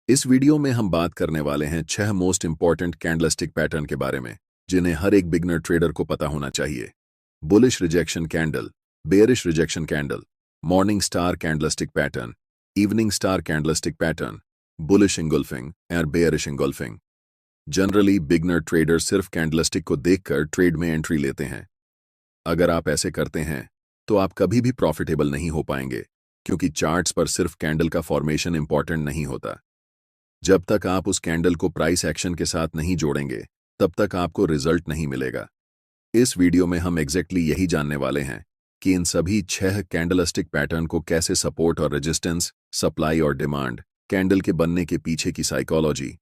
इस वीडियो में हम बात करने वाले हैं 6 मोस्ट इंपॉर्टेंट कैंडलस्टिक पैटर्न के बारे में जिन्हें हर एक बिगनर ट्रेडर को पता होना चाहिए। Bullish rejection candle, bearish rejection candle, morning star candlestick pattern, evening star candlestick pattern, bullish engulfing और bearish engulfing. Generally beginner trader सिर्फ कैंडलस्टिक को देखकर ट्रेड में एंट्री लेते हैं। अगर आप ऐसे करते हैं तो आप कभी भी प्रॉफिटेबल नहीं हो पाएंगे, क्योंकि चार्ट्स पर सिर्फ कैंडल का फॉर्मेशन इंपॉर्टेंट नहीं होता। जब तक आप उस कैंडल को प्राइस एक्शन के साथ नहीं जोड़ेंगे, तब तक आपको रिजल्ट नहीं मिलेगा। इस वीडियो में हम एग्जैक्टली यही जानने वाले हैं कि इन सभी 6 कैंडलस्टिक पैटर्न को कैसे सपोर्ट और रेजिस्टेंस, सप्लाई और डिमांड, कैंडल के बनने के पीछे की साइकोलॉजी,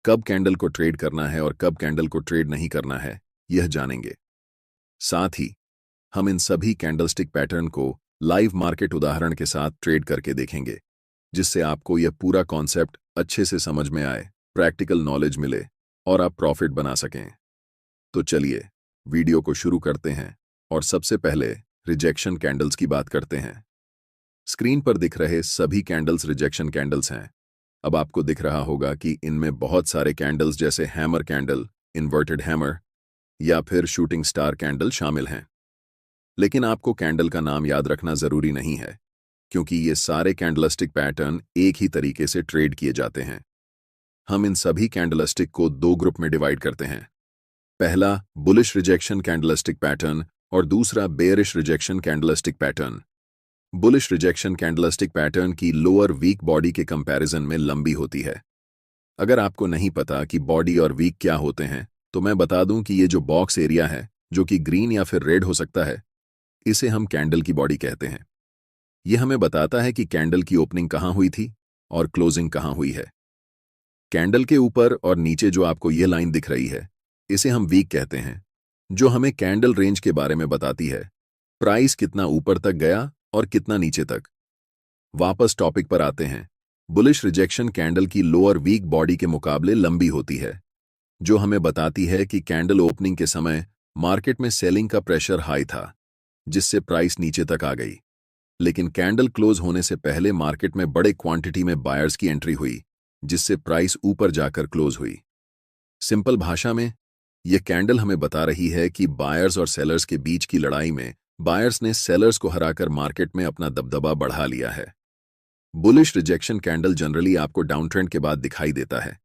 कब कैंडल को ट्रेड करना है और कब कैंडल को ट्रेड नहीं करना है, यह जानेंगे। साथ ही हम इन सभी कैंडलस्टिक पैटर्न को लाइव मार्केट उदाहरण के साथ ट्रेड करके देखेंगे, जिससे आपको यह पूरा कॉन्सेप्ट अच्छे से समझ में आए, प्रैक्टिकल नॉलेज मिले और आप प्रॉफिट बना सकें। तो चलिए वीडियो को शुरू करते हैं और सबसे पहले रिजेक्शन कैंडल्स की बात करते हैं। स्क्रीन पर दिख रहे सभी कैंडल्स रिजेक्शन कैंडल्स हैं। अब आपको दिख रहा होगा कि इनमें बहुत सारे कैंडल्स जैसे हैमर कैंडल, इन्वर्टेड हैमर या फिर शूटिंग स्टार कैंडल शामिल हैं। लेकिन आपको कैंडल का नाम याद रखना जरूरी नहीं है, क्योंकि ये सारे कैंडलस्टिक पैटर्न एक ही तरीके से ट्रेड किए जाते हैं। हम इन सभी कैंडलस्टिक को 2 ग्रुप में डिवाइड करते हैं। पहला बुलिश रिजेक्शन कैंडलस्टिक पैटर्न और दूसरा bearish rejection candlestick pattern. Bullish rejection candlestick pattern की लोअर वीक बॉडी के कंपैरिजन में लंबी होती है। अगर आपको नहीं पता कि बॉडी और वीक क्या होते हैं, तो मैं बता दूं कि ये जो बॉक्स एरिया है, जो कि ग्रीन या फिर रेड हो सकता है, इसे हम कैंडल की बॉडी कहते हैं। यह हमें बताता है कि कैंडल की ओपनिंग कहां हुई थी और क्लोजिंग कहां हुई है। कैंडल के ऊपर और नीचे जो आपको यह लाइन दिख रही है, इसे हम वीक कहते हैं, जो हमें कैंडल रेंज के बारे में बताती है, प्राइस कितना ऊपर तक गया और कितना नीचे तक। वापस टॉपिक पर आते हैं। बुलिश रिजेक्शन कैंडल की लोअर वीक बॉडी के मुकाबले लंबी होती है, जो हमें बताती है कि कैंडल ओपनिंग के समय मार्केट में सेलिंग का प्रेशर हाई था, जिससे प्राइस नीचे तक आ गई। लेकिन कैंडल क्लोज होने से पहले मार्केट में बड़े क्वांटिटी में बायर्स की एंट्री हुई, जिससे प्राइस ऊपर जाकर क्लोज हुई। सिंपल भाषा में यह कैंडल हमें बता रही है कि बायर्स और सेलर्स के बीच की लड़ाई में बायर्स ने सेलर्स को हराकर मार्केट में अपना दबदबा बढ़ा लिया है। बुलिश रिजेक्शन कैंडल जनरली आपको डाउन ट्रेंड के बाद दिखाई देता है।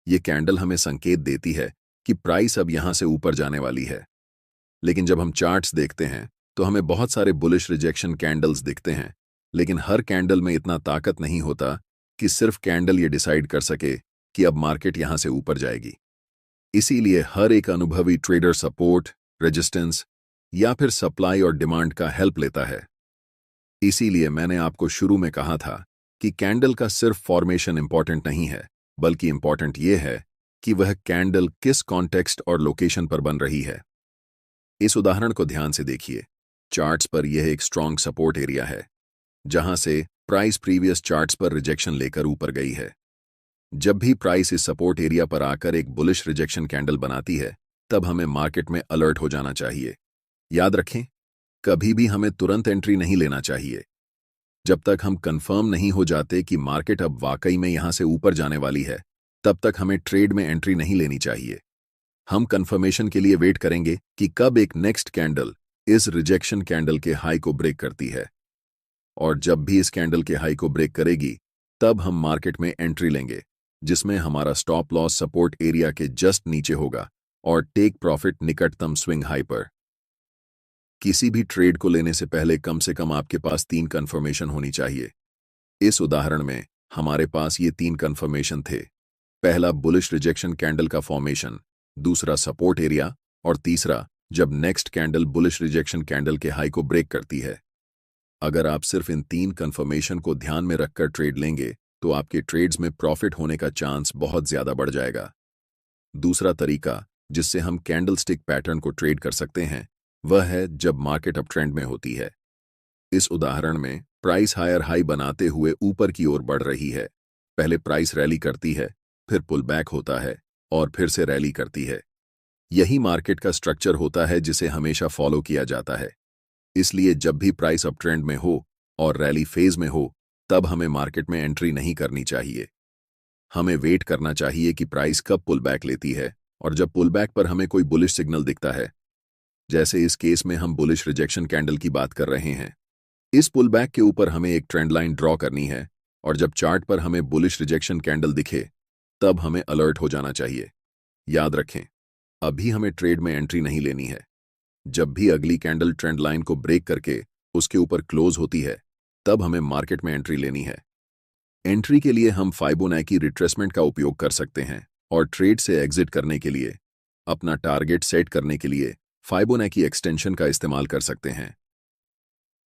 यह कैंडल हमें संकेत देती है कि प्राइस अब यहां से ऊपर जाने वाली है। लेकिन जब हम चार्ट्स देखते हैं तो हमें बहुत सारे बुलिश रिजेक्शन कैंडल्स दिखते हैं, लेकिन हर कैंडल में इतना ताकत नहीं होता कि सिर्फ कैंडल ये डिसाइड कर सके कि अब मार्केट यहां से ऊपर जाएगी। इसीलिए हर एक अनुभवी ट्रेडर सपोर्ट, रेजिस्टेंस या फिर सप्लाई और डिमांड का हेल्प लेता है। इसीलिए मैंने आपको शुरू में कहा था कि कैंडल का सिर्फ फॉर्मेशन इंपॉर्टेंट नहीं है, बल्कि इंपॉर्टेंट यह है कि वह कैंडल किस कॉन्टेक्स्ट और लोकेशन पर बन रही है। इस उदाहरण को ध्यान से देखिए। चार्ट्स पर यह एक स्ट्रॉन्ग सपोर्ट एरिया है, जहां से प्राइस प्रीवियस चार्ट्स पर रिजेक्शन लेकर ऊपर गई है। जब भी प्राइस इस सपोर्ट एरिया पर आकर एक बुलिश रिजेक्शन कैंडल बनाती है, तब हमें मार्केट में अलर्ट हो जाना चाहिए। याद रखें, कभी भी हमें तुरंत एंट्री नहीं लेना चाहिए। जब तक हम कंफर्म नहीं हो जाते कि मार्केट अब वाकई में यहां से ऊपर जाने वाली है, तब तक हमें ट्रेड में एंट्री नहीं लेनी चाहिए। हम कंफर्मेशन के लिए वेट करेंगे कि कब एक नेक्स्ट कैंडल इस रिजेक्शन कैंडल के हाई को ब्रेक करती है, और जब भी इस कैंडल के हाई को ब्रेक करेगी, तब हम मार्केट में एंट्री लेंगे, जिसमें हमारा स्टॉप लॉस सपोर्ट एरिया के जस्ट नीचे होगा और टेक प्रॉफिट निकटतम स्विंग हाई पर। किसी भी ट्रेड को लेने से पहले कम से कम आपके पास 3 कंफर्मेशन होनी चाहिए। इस उदाहरण में हमारे पास ये 3 कंफर्मेशन थे। पहला बुलिश रिजेक्शन कैंडल का फॉर्मेशन, दूसरा सपोर्ट एरिया और तीसरा जब next candle bullish rejection candle के हाई को ब्रेक करती है। अगर आप सिर्फ इन 3 कंफर्मेशन को ध्यान में रखकर ट्रेड लेंगे, तो आपके ट्रेड्स में प्रॉफिट होने का चांस बहुत ज्यादा बढ़ जाएगा। दूसरा तरीका जिससे हम कैंडलस्टिक पैटर्न को ट्रेड कर सकते हैं, वह है जब मार्केट अप ट्रेंड में होती है। इस उदाहरण में प्राइस हायर हाई बनाते हुए ऊपर की ओर बढ़ रही है। पहले प्राइस रैली करती है, फिर पुल बैक होता है और फिर से रैली करती है। यही मार्केट का स्ट्रक्चर होता है जिसे हमेशा फॉलो किया जाता है। इसलिए जब भी प्राइस अप ट्रेंड में हो और रैली फेज में हो, तब हमें मार्केट में एंट्री नहीं करनी चाहिए। हमें वेट करना चाहिए कि प्राइस कब पुल बैक लेती है, और जब पुल बैक पर हमें कोई बुलिश सिग्नल दिखता है, जैसे इस केस में हम बुलिश रिजेक्शन कैंडल की बात कर रहे हैं, इस पुल बैक के ऊपर हमें एक ट्रेंड लाइन ड्रॉ करनी है, और जब चार्ट पर हमें बुलिश रिजेक्शन कैंडल दिखे तब हमें अलर्ट हो जाना चाहिए। याद रखें, अभी हमें ट्रेड में एंट्री नहीं लेनी है। जब भी अगली कैंडल ट्रेंड लाइन को ब्रेक करके उसके ऊपर क्लोज होती है, तब हमें मार्केट में एंट्री लेनी है। एंट्री के लिए हम फाइबोनैकी रिट्रेसमेंट का उपयोग कर सकते हैं, और ट्रेड से एग्जिट करने के लिए, अपना टारगेट सेट करने के लिए फाइबोनैकी एक्सटेंशन का इस्तेमाल कर सकते हैं।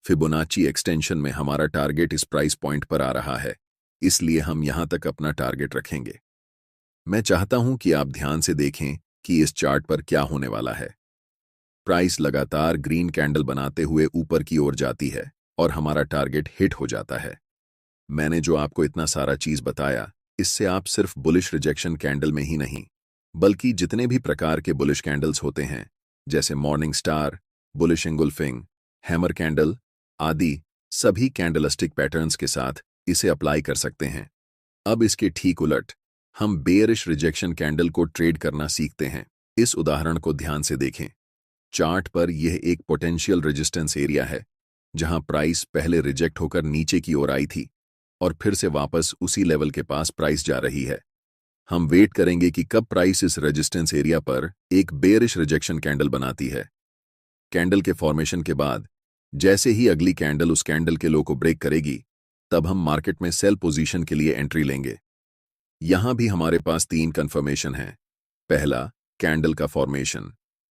फिबोनाची एक्सटेंशन में हमारा टारगेट इस प्राइस पॉइंट पर आ रहा है, इसलिए हम यहां तक अपना टारगेट रखेंगे। मैं चाहता हूं कि आप ध्यान से देखें कि इस चार्ट पर क्या होने वाला है। प्राइस लगातार ग्रीन कैंडल बनाते हुए ऊपर की ओर जाती है और हमारा टारगेट हिट हो जाता है। मैंने जो आपको इतना सारा चीज बताया, इससे आप सिर्फ बुलिश रिजेक्शन कैंडल में ही नहीं, बल्कि जितने भी प्रकार के बुलिश कैंडल्स होते हैं, जैसे morning star, bullish engulfing, hammer candle आदि, सभी कैंडलस्टिक पैटर्न्स के साथ इसे अप्लाई कर सकते हैं। अब इसके ठीक उलट हम बेयरिश रिजेक्शन कैंडल को ट्रेड करना सीखते हैं। इस उदाहरण को ध्यान से देखें। चार्ट पर यह एक पोटेंशियल रेजिस्टेंस एरिया है, जहां प्राइस पहले रिजेक्ट होकर नीचे की ओर आई थी और फिर से वापस उसी लेवल के पास प्राइस जा रही है। हम वेट करेंगे कि कब प्राइस इस रेजिस्टेंस एरिया पर एक बेयरिश रिजेक्शन कैंडल बनाती है। कैंडल के फॉर्मेशन के बाद जैसे ही अगली कैंडल उस कैंडल के लो को ब्रेक करेगी, तब हम मार्केट में सेल पोजीशन के लिए एंट्री लेंगे। यहां भी हमारे पास 3 कंफर्मेशन हैं। पहला, कैंडल का फॉर्मेशन।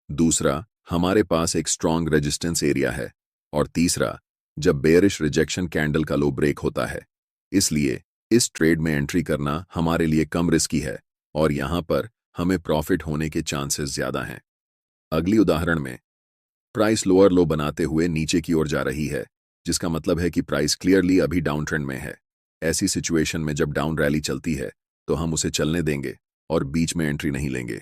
दूसरा, हमारे पास एक स्ट्रॉन्ग रेजिस्टेंस एरिया है। और तीसरा, जब बेयरिश रिजेक्शन कैंडल का लो ब्रेक होता है। इसलिए इस ट्रेड में एंट्री करना हमारे लिए कम रिस्की है, और यहां पर हमें प्रॉफिट होने के चांसेस ज्यादा हैं। अगली उदाहरण में प्राइस लोअर लो बनाते हुए नीचे की ओर जा रही है, जिसका मतलब है कि प्राइस क्लियरली अभी डाउन ट्रेंड में है। ऐसी सिचुएशन में जब डाउन रैली चलती है तो हम उसे चलने देंगे और बीच में एंट्री नहीं लेंगे।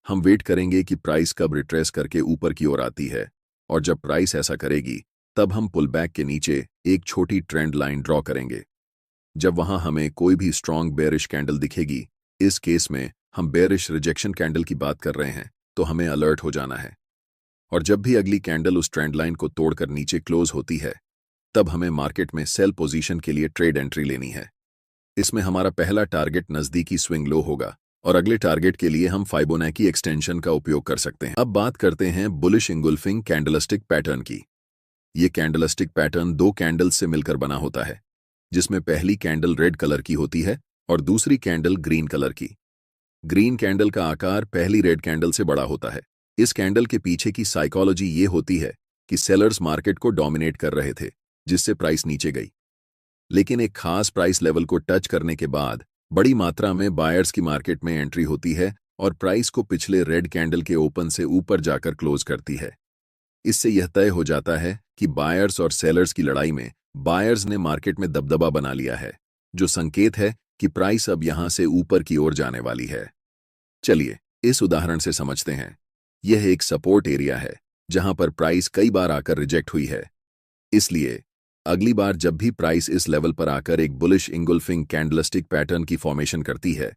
हम वेट करेंगे कि प्राइस कब रिट्रेस करके ऊपर की ओर आती है, और जब प्राइस ऐसा करेगी तब हम पुल बैक के नीचे एक छोटी ट्रेंड लाइन ड्रॉ करेंगे। जब वहां हमें कोई भी स्ट्रॉन्ग बेयरिश कैंडल दिखेगी, इस केस में हम बेयरिश रिजेक्शन कैंडल की बात कर रहे हैं, तो हमें अलर्ट हो जाना है। और जब भी अगली कैंडल उस ट्रेंड लाइन को तोड़कर नीचे क्लोज होती है, तब हमें मार्केट में सेल पोजीशन के लिए ट्रेड एंट्री लेनी है। इसमें हमारा पहला टारगेट नजदीकी स्विंग लो होगा, और अगले टारगेट के लिए हम फाइबोनैकी एक्सटेंशन का उपयोग कर सकते हैं। अब बात करते हैं बुलिश इंगुल्फिंग कैंडलस्टिक पैटर्न की। ये कैंडलस्टिक पैटर्न 2 कैंडल्स से मिलकर बना होता है, जिसमें पहली कैंडल रेड कलर की होती है और दूसरी कैंडल ग्रीन कलर की। ग्रीन कैंडल का आकार पहली रेड कैंडल से बड़ा होता है। इस कैंडल के पीछे की साइकोलॉजी ये होती है कि सेलर्स मार्केट को डोमिनेट कर रहे थे, जिससे प्राइस नीचे गई। लेकिन एक खास प्राइस लेवल को टच करने के बाद बड़ी मात्रा में बायर्स की मार्केट में एंट्री होती है और प्राइस को पिछले रेड कैंडल के ओपन से ऊपर जाकर क्लोज करती है। इससे यह तय हो जाता है कि बायर्स और सेलर्स की लड़ाई में बायर्स ने मार्केट में दबदबा बना लिया है, जो संकेत है कि प्राइस अब यहां से ऊपर की ओर जाने वाली है। चलिए इस उदाहरण से समझते हैं। यह एक सपोर्ट एरिया है, जहां पर प्राइस कई बार आकर रिजेक्ट हुई है। इसलिए अगली बार जब भी प्राइस इस लेवल पर आकर एक बुलिश इंगुल्फिंग कैंडलस्टिक पैटर्न की फॉर्मेशन करती है,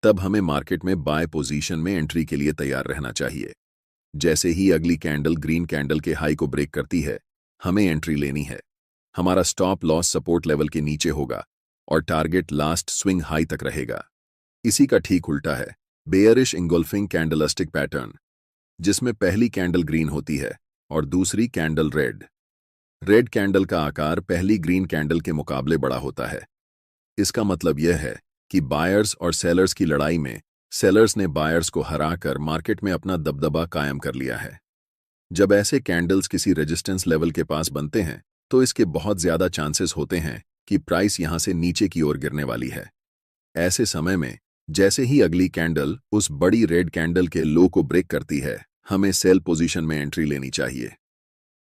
तब हमें मार्केट में बाय पोजीशन में एंट्री के लिए तैयार रहना चाहिए। जैसे ही अगली कैंडल ग्रीन कैंडल के हाई को ब्रेक करती है, हमें एंट्री लेनी है। हमारा स्टॉप लॉस सपोर्ट लेवल के नीचे होगा और टारगेट लास्ट स्विंग हाई तक रहेगा। इसी का ठीक उल्टा है बेयरिश इंगुल्फिंग कैंडलस्टिक पैटर्न, जिसमें पहली कैंडल ग्रीन होती है और दूसरी कैंडल रेड। रेड कैंडल का आकार पहली ग्रीन कैंडल के मुकाबले बड़ा होता है। इसका मतलब यह है कि बायर्स और सेलर्स की लड़ाई में सेलर्स ने बायर्स को हराकर मार्केट में अपना दबदबा कायम कर लिया है। जब ऐसे कैंडल्स किसी रेजिस्टेंस लेवल के पास बनते हैं, तो इसके बहुत ज्यादा चांसेस होते हैं कि प्राइस यहां से नीचे की ओर गिरने वाली है। ऐसे समय में जैसे ही अगली कैंडल उस बड़ी रेड कैंडल के लो को ब्रेक करती है, हमें सेल पोजीशन में एंट्री लेनी चाहिए।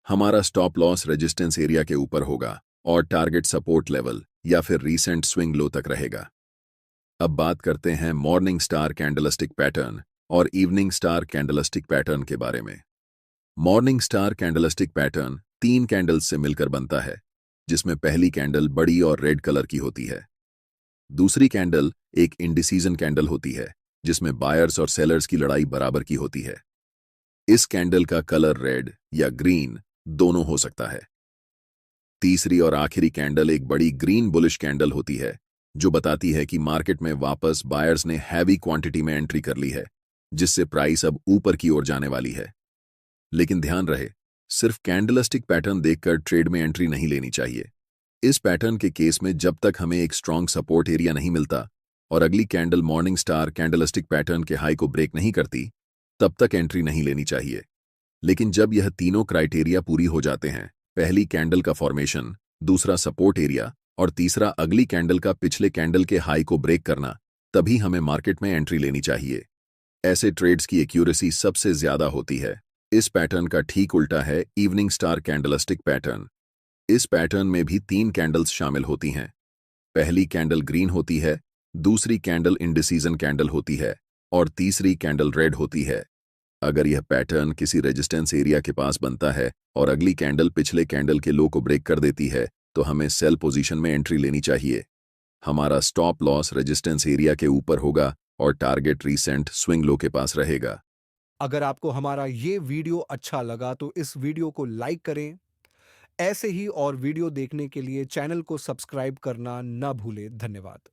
हमारा स्टॉप लॉस रेजिस्टेंस एरिया के ऊपर होगा और टारगेट सपोर्ट लेवल या फिर रीसेंट स्विंग लो तक रहेगा। अब बात करते हैं मॉर्निंग स्टार कैंडलस्टिक पैटर्न और इवनिंग स्टार कैंडलस्टिक पैटर्न के बारे में। Morning star candlestick pattern 3 candles से मिलकर बनता है, जिसमें पहली कैंडल बड़ी और रेड कलर की होती है। दूसरी कैंडल एक इंडिसीजन कैंडल होती है, जिसमें बायर्स और सेलर्स की लड़ाई बराबर की होती है। इस कैंडल का कलर रेड या ग्रीन दोनों हो सकता है। तीसरी और आखिरी कैंडल एक बड़ी ग्रीन बुलिश कैंडल होती है, जो बताती है कि मार्केट में वापस बायर्स ने हैवी क्वांटिटी में एंट्री कर ली है, जिससे प्राइस अब ऊपर की ओर जाने वाली है। लेकिन ध्यान रहे, सिर्फ कैंडलस्टिक पैटर्न देखकर ट्रेड में एंट्री नहीं लेनी चाहिए। इस पैटर्न के केस में जब तक हमें एक स्ट्रॉन्ग सपोर्ट एरिया नहीं मिलता और अगली candle morning star candlestick pattern के हाई को ब्रेक नहीं करती, तब तक एंट्री नहीं लेनी चाहिए। लेकिन जब यह तीनों क्राइटेरिया पूरी हो जाते हैं, पहली कैंडल का फॉर्मेशन, दूसरा सपोर्ट एरिया और तीसरा अगली कैंडल का पिछले कैंडल के हाई को ब्रेक करना, तभी हमें मार्केट में एंट्री लेनी चाहिए। ऐसे ट्रेड्स की एक्यूरेसी सबसे ज्यादा होती है। इस पैटर्न का ठीक उल्टा है इवनिंग स्टार कैंडलस्टिक पैटर्न। इस पैटर्न में भी 3 कैंडल्स शामिल होती हैं। पहली कैंडल ग्रीन होती है, दूसरी कैंडल इंडिसीजन कैंडल होती है और तीसरी कैंडल रेड होती है। अगर यह पैटर्न किसी रेजिस्टेंस एरिया के पास बनता है और अगली कैंडल पिछले कैंडल के लो को ब्रेक कर देती है, तो हमें सेल पोजीशन में एंट्री लेनी चाहिए। हमारा स्टॉप लॉस रेजिस्टेंस एरिया के ऊपर होगा और टारगेट रीसेंट स्विंग लो के पास रहेगा। अगर आपको हमारा ये वीडियो अच्छा लगा तो इस वीडियो को लाइक करें। ऐसे ही और वीडियो देखने के लिए चैनल को सब्सक्राइब करना ना भूलें। धन्यवाद।